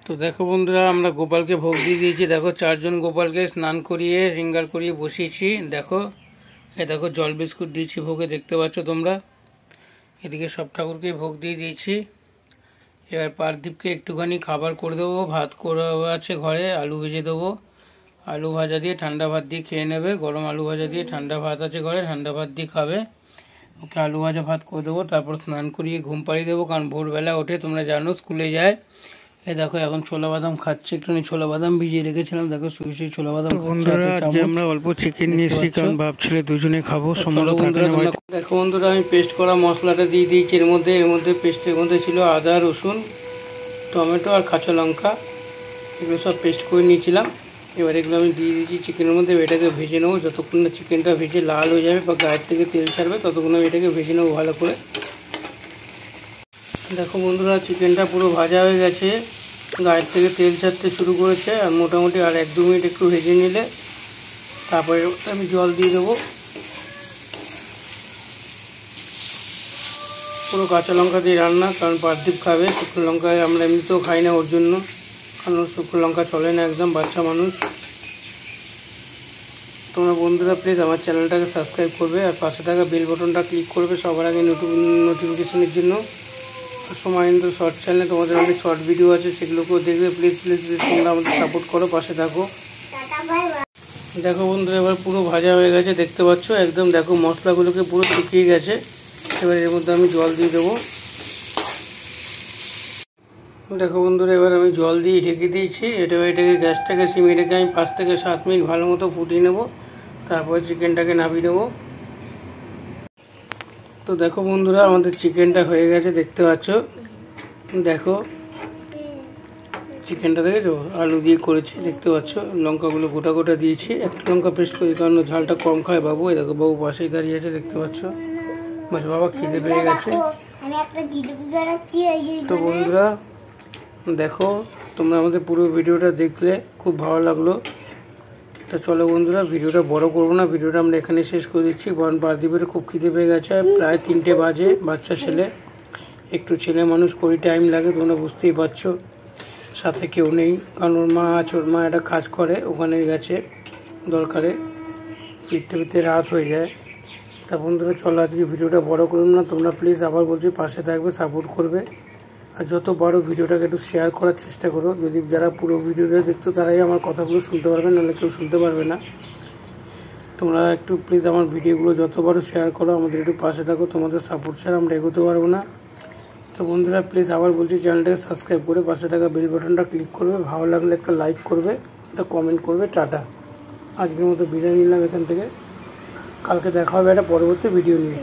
তো দেখো বন্ধুরা, আমরা গোপালকে ভোগ দিয়ে দিয়েছি। দেখো 4 জন গোপালকে স্নান করিয়ে শৃঙ্গার করিয়ে বসিয়েছি। দেখো দেখো জল বিস্কুট দিয়েছি ভোগে, দেখতে পাচ্ছ তোমরা। এদিকে সব ঠাকুরকে ভোগ দিয়ে দিয়েছি। এবার পার্থিবকে একটুখানি খাবার করে দেবো। ভাত করা আছে ঘরে, আলু ভেজে দেবো। আলু ভাজা দিয়ে ঠান্ডা ভাত দিয়ে খেয়ে নেবে। গরম আলু ভাজা দিয়ে ঠান্ডা ভাত আছে ঘরে, ঠান্ডা ভাত দিয়ে খাবে। ওকে আলু ভাজা ভাত করে দেবো, তারপর স্নান করিয়ে ঘুম পাড়িয়ে দেবো, কারণ ভোরবেলা ওঠে, তোমরা জানো, স্কুলে যায়। দেখো এখন ছোলা বাদাম খাচ্ছে, একটুখানি ছোলা বাদাম ভিজিয়ে রেখেছিলাম। দেখো শুয়ে শুয়ে ছোলা বাদাম। বন্ধুরা আমরা অল্প চিকেন নিয়েছি, কারণ ভাবছিলে দুজনে খাবো। দেখো বন্ধুরা, আমি পেস্ট করা মশলাটা দিয়ে দিয়েছি এর মধ্যে পেস্টের মধ্যে ছিল আদা, রসুন, টমেটো আর কাঁচা লঙ্কা, এগুলো সব পেস্ট করে নিয়েছিলাম। এবার এগুলো আমি দিয়ে দিয়েছি চিকেনের মধ্যে। এটাকে ভেজে নেবো, যতক্ষণ না চিকেনটা ভেজে লাল হয়ে যাবে বা গায়ের থেকে তেল ছাড়বে, ততক্ষণ আমি এটাকে ভেজে নেবো ভালো করে। দেখো বন্ধুরা, চিকেনটা পুরো ভাজা হয়ে গেছে, গায়ের থেকে তেল ছাড়তে শুরু করেছে। আর মোটামুটি আর 1-2 মিনিট একটু ভেজে নিলে তারপরে আমি জল দিয়ে দেবো। পুরো কাঁচা লঙ্কা দিয়ে রান্না, কারণ পার্থিব খাবে। শুকনো লঙ্কায় আমরা এমনিতেও খাই না ওর জন্য, কারণ শুকনো লঙ্কা চলে না, একদম বাচ্চা মানুষ। তোমরা বন্ধুরা প্লিজ আমার চ্যানেলটাকে সাবস্ক্রাইব করবে আর পাশে থাকা বেল বাটনটা ক্লিক করবে সবার আগে নোটিফিকেশনের জন্য। সময়েন্দ্র শর্ট চ্যানেলে তোমাদের অনেক শর্ট ভিডিও আছে, সেগুলোকেও দেখবে। প্লিজ প্লিজ প্লিজ তোমরা আমাদের সাপোর্ট করো, পাশে থাকো। দেখো বন্ধুরা, এবার পুরো ভাজা হয়ে গেছে, দেখতে পাচ্ছ একদম। দেখো মশলাগুলোকে পুরো শুকিয়ে গেছে। এবার এর মধ্যে আমি জল দিয়ে দেবো। দেখো বন্ধুরা, এবার আমি জল দিয়ে ঢেকে দিয়েছি। এটাকে গ্যাসটাকে সিমে রেখে আমি 5 থেকে 7 মিনিট ভালো মতো ফুটিয়ে নেবো, তারপর চিকেনটাকে নামিয়ে দেবো। তো দেখো বন্ধুরা, আমাদের চিকেনটা হয়ে গেছে, দেখতে পাচ্ছ। দেখো চিকেনটা দেখেছো, আলু দিয়ে করেছি, দেখতে পাচ্ছ। লঙ্কাগুলো গোটা গোটা দিয়েছি, একটা লঙ্কা পেস্ট করি, কারণ ঝালটা কম খায় বাবু। এই দেখো বাবু পাশেই দাঁড়িয়ে আছে, দেখতে পাচ্ছ। বলছে বাবা খিদে পেয়ে গেছে। তো বন্ধুরা দেখো, তোমরা আমাদের পুরো ভিডিওটা দেখলে খুব ভালো লাগলো। তো চলো বন্ধুরা, ভিডিওটা বড় করবো না, ভিডিওটা আমরা এখানে শেষ করে দিচ্ছি। কারণ পার্থিবের খুব খিদে পেয়ে গেছে, প্রায় 3টে বাজে। বাচ্চা ছেলে, একটু ছেলে মানুষ করি টাইম লাগে, তোমরা বুঝতেই পারছো। সাথে কেউ নেই, কারণ ওর মা আছে, ওর মা একটা কাজ করে, ওখানে গেছে দরকারে, ফিরতে ফিরতে রাত হয়ে যায়। তা বন্ধুরা চলো আজকে ভিডিওটা বড় করুন না, তোমরা প্লিজ আবার বলছি পাশে থাকবে, সাপোর্ট করবে। আর যত বড় ভিডিওটাকে একটু শেয়ার করার চেষ্টা করো। যদি যারা পুরো ভিডিওটা দেখতো তারাই আমার কথাগুলো শুনতে পারবে, নাহলে কেউ শুনতে পারবে না। তোমরা একটু প্লিজ আমার ভিডিওগুলো যত বড় শেয়ার করো, আমাদের একটু পাশে থাকো। তোমাদের সাপোর্ট ছাড়া আমরা এগোতে পারবো না। তো বন্ধুরা প্লিজ আবার বলছি, চ্যানেলটাকে সাবস্ক্রাইব করে পাশে থাকা বেল বাটনটা ক্লিক করবে। ভালো লাগলে একটা লাইক করবে, একটা কমেন্ট করবে। টাটা, আজকের মতো বিদায় নিলাম এখান থেকে। কালকে দেখা হবে একটা পরবর্তী ভিডিও নিয়ে।